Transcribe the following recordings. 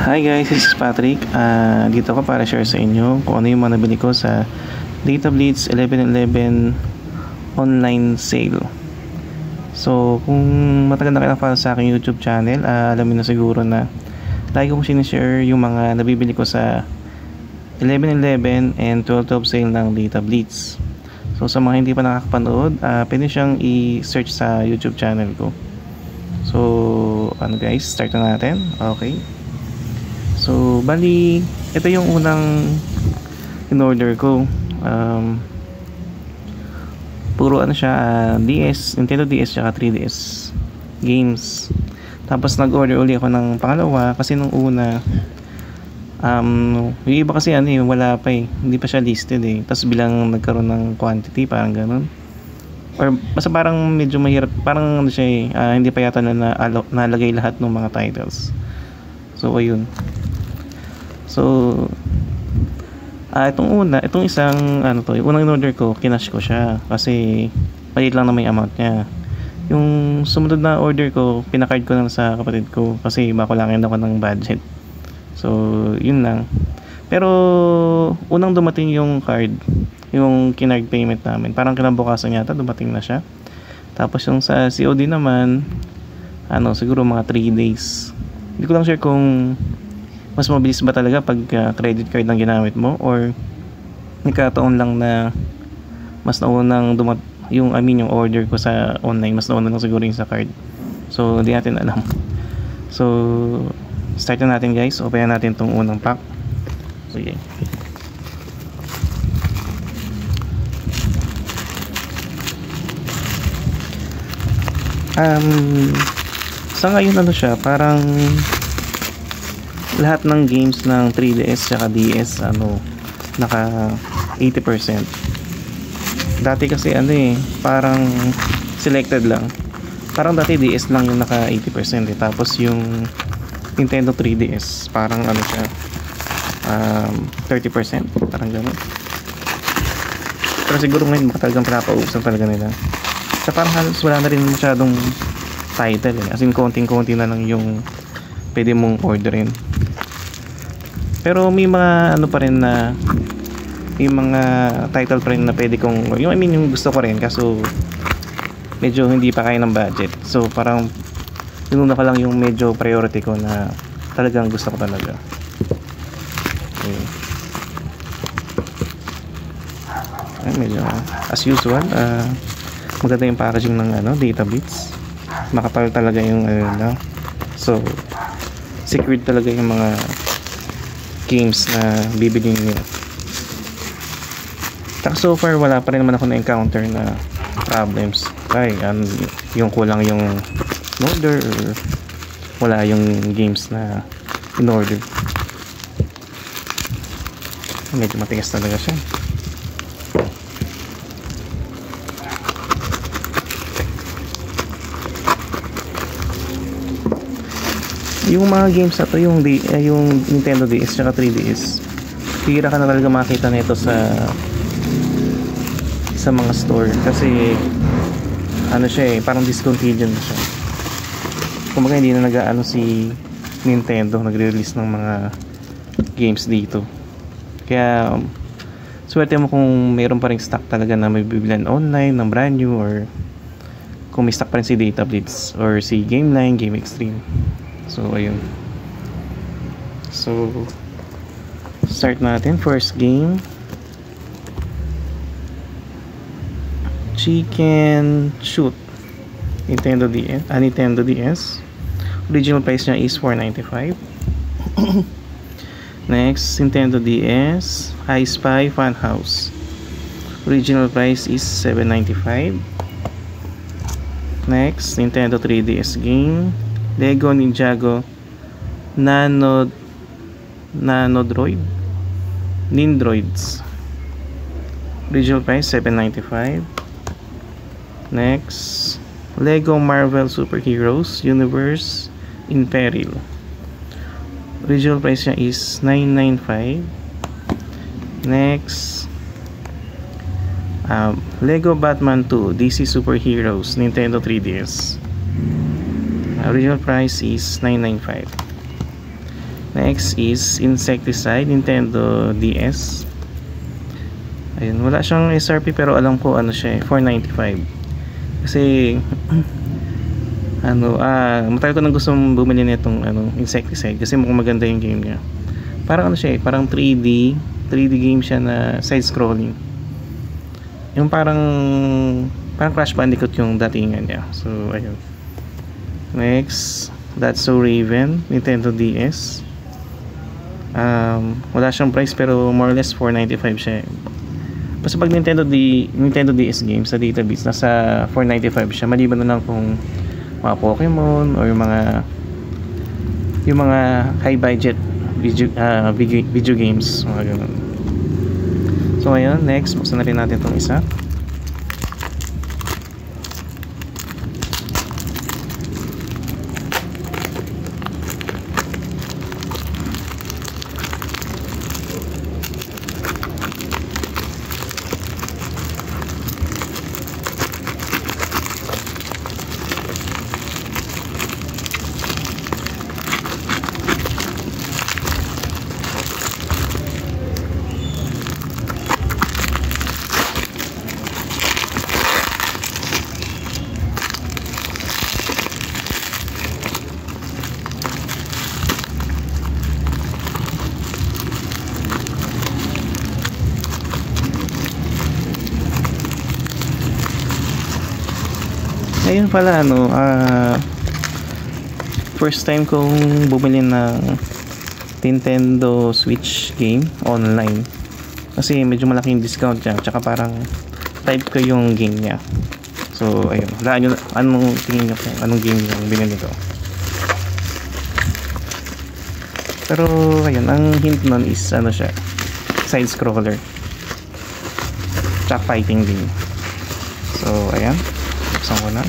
Hi guys, this is Patrick. Dito ako para share sa inyo kung ano yung mga nabili ko sa Data Blitz 11/11 online sale. So, kung matagal na kayo nakapala sa aking YouTube channel, alam niyo na siguro na lagi kong sinishare yung mga nabibili ko sa 11/11 and 12/12 sale ng Data Blitz. So, sa mga hindi pa nakakapanood, pwede siyang i-search sa YouTube channel ko. So, guys, start na natin. Okay. So, bali, ito yung unang in-order ko. Puro siya, Nintendo DS tsaka 3DS games. Tapos nag-order uli ako ng pangalawa kasi nung una, yung iba kasi wala pa hindi pa siya listed Tapos bilang nagkaroon ng quantity, parang ganun. Or basta parang medyo mahirap, parang siya hindi pa yata nalagay lahat ng mga titles. So, ayun. So, itong isang yung unang in-order ko, kinash ko siya kasi maliit lang na may amount niya. Yung sumunod na order ko, pinakard ko lang sa kapatid ko kasi makulangin ako ng budget. So, yun lang. Pero unang dumating yung card, yung kinard payment namin, parang kinabukasan yata dumating na siya. Tapos yung sa COD naman, siguro mga 3 days. Hindi ko lang sure kung mas mabilis ba talaga pag credit card ang ginamit mo or nagkataon lang na mas naunang yung order ko sa online, mas nauna lang siguro yung sa card. So, hindi natin alam. So, start na natin guys. Open na natin tong unang pack. Sige. Sa ngayon siya, parang lahat ng games ng 3DS at DS naka 80%. Dati kasi parang selected lang. Parang dati DS lang yung naka 80% Tapos yung Nintendo 3DS parang siya 30%, parang gano'n. Pero siguro ngayon baka talagang pinapaubusan talaga nila. So parang halos wala na rin masyadong title As in konting-konti na lang yung pwede mong orderin. Pero may mga pa rin na yung mga title pa rin na pwede kong yung gusto ko rin kaso medyo hindi pa kaya ng budget. So parang yun ko lang yung medyo priority ko na talagang gusto ko talaga. Okay. Medyo as usual maganda yung packaging ng Data Blitz. Makapal talaga yung so secured talaga yung mga games na bibili niyo. So far wala pa rin naman ako na-encounter na problems. Yung kulang yung order or wala yung games na in-order. Medyo matigas talaga siya. Yung mga games na to, yung Nintendo DS at 3DS, tira ka na talaga makita nito sa mga store kasi siya parang discontinued na siya. Kumbaga hindi na si Nintendo nagre-release ng mga games dito. Kaya swerte mo kung mayroon pa ring stock talaga na may bibilan online ng brand new, or kung may stock pa rin si Data Blitz or si Gameline, Game Extreme. So ayun. So start natin. First game, Chicken Shoot, Nintendo DS. Original price niya is $4.95. Next, Nintendo DS I Spy Funhouse. Original price is $7.95. Next, Nintendo 3DS game, Lego Ninjago Nindroids. Original price $7.95. Next, Lego Marvel Superheroes Universe in Peril. Original price niya is $9.95. Next, Lego Batman 2 DC Superheroes Nintendo 3DS. Original price is $9.95. Next is Insecticide, Nintendo DS. Ayun, wala siyang SRP pero alam ko ano siya, 495. Kasi matagal ko nang gustong bumili nitong Insecticide kasi mukhang maganda yung game niya. Parang ano siya, parang 3D game siya na side scrolling. Yung parang Crash Bandicoot yung datingan niya. So ayun. Next, That's So Raven, Nintendo DS. Wala siyang price pero more or less 495 siya. Basta pag Nintendo DS games sa database nasa 495 siya, maliban na lang kung mga Pokemon or yung mga high budget video games, mga ganun. So ayun, next buksan na rin natin itong isa. Ayun pala first time kong bumili ng Nintendo Switch game online kasi medyo malaking discount niya, tsaka parang type ko yung game niya. So ayun, anong tingin niyo kung anong game yung binili ko? Pero ayun, ang hint nun is siya, side scroller, tsaka fighting game. So ayan, buksan ko na.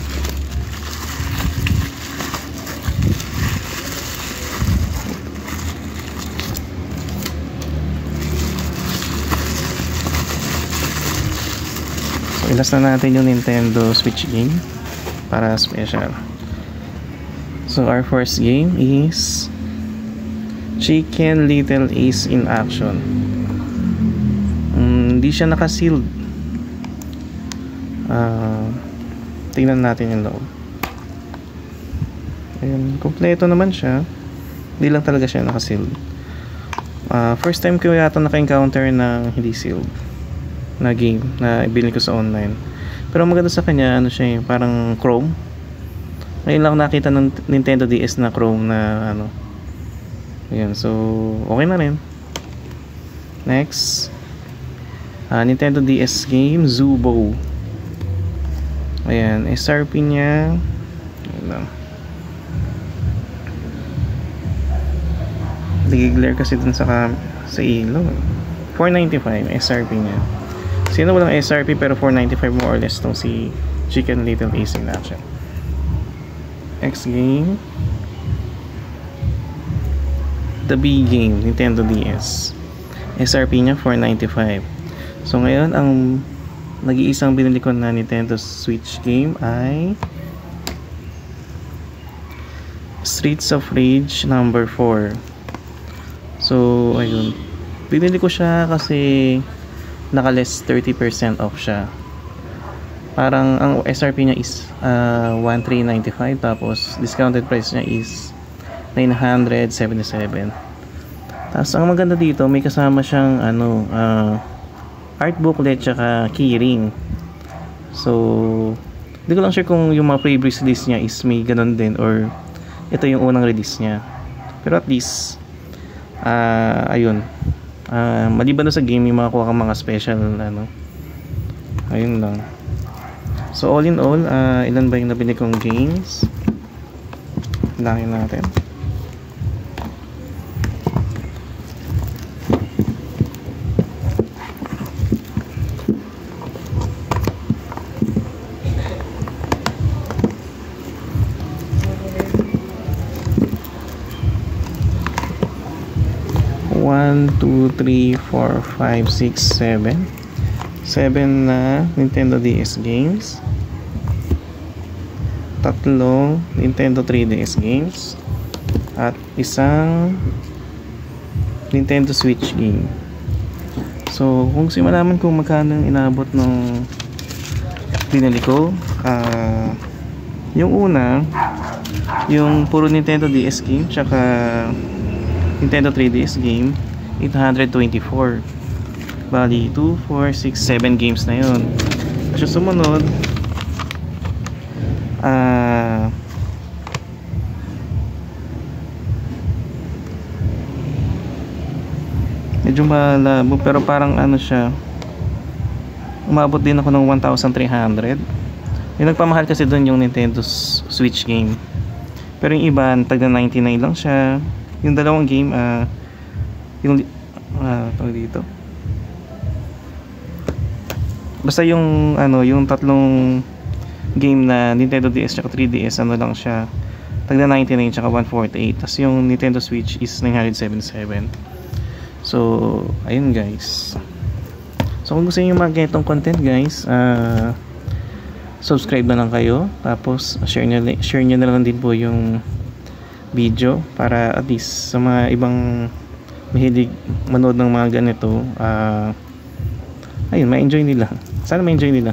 So ilas na natin yung Nintendo Switch game para special. So our first game is Chicken Little Ace in Action. Hindi siya naka-sealed. Tingnan natin yung loob. Ayun, kompleto naman siya. Hindi lang talaga siya naka-sealed. First time ko yata naka-encounter ng hindi sealed na game na ibili ko sa online. Pero maganda sa kanya, siya parang Chrome. Ngayon lang nakita ng Nintendo DS na Chrome na Ayan, so okay na rin. Next, Nintendo DS game Zubo. Ayan, SRP niya nag-glare kasi dun sa ilaw. 495 SRP niya. Sino walang SRP pero 495 more or less tong si Chicken Little Ace in Action. Next game, The Bee Game, Nintendo DS. SRP niya 495. So ngayon ang nag-iisang binili ko na Nintendo Switch game ay Streets of Rage number 4. So ayun, binili ko siya kasi naka-less 30% off siya. Parang ang SRP niya is 1395, tapos discounted price niya is 977. Tapos ang maganda dito, may kasama siyang art booklet tsaka keyring. So hindi ko lang sure kung yung mga previous release niya is may ganun din or ito yung unang release niya. Pero at least ayun, maliban na sa game, yung makakuha kang mga special ayun lang. So all in all, ilan ba yung nabili kong games? Langin natin. One, 2, 3, 4, 5, 6, 7 na Nintendo DS games, 3 Nintendo 3DS games, at isang Nintendo Switch game. So kung gusto malaman kung magkano yung inabot ng binili ko, yung una, yung puro Nintendo DS game tsaka Nintendo 3DS game, 824. Bali 2, 4, 6, 7 games na yun. So sumunod, medyo malabo pero parang ano siya, umabot din ako ng 1,300. Yung nagpamahal kasi doon yung Nintendo Switch game, pero yung iba tagda 99 lang siya. Yung dalawang game, yung tawag dito, basta yung ano, yung tatlong game na Nintendo DS at 3DS, ano lang siya, tagda 99 tsaka 148. Tapos yung Nintendo Switch is 977. So ayun guys. So kung gusto niyo mga ganitong content guys, subscribe na lang kayo, tapos share nyo na lang din po yung video para at least sa mga ibang mahilig manood ng mga ganito, ayun, ma-enjoy nila. Sana ma-enjoy nila.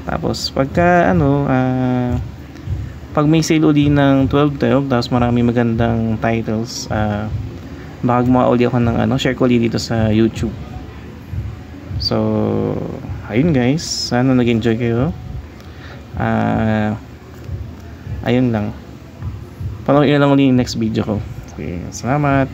Tapos pagka ano, pag may sale uli ng 12/12 tapos marami magandang titles, baka gumawa uli ako ng ano, share ko uli dito sa YouTube. So ayun guys, sana nag-enjoy kayo. Ayun lang, panoorin na lang ulit yung next video ko. Okay, salamat.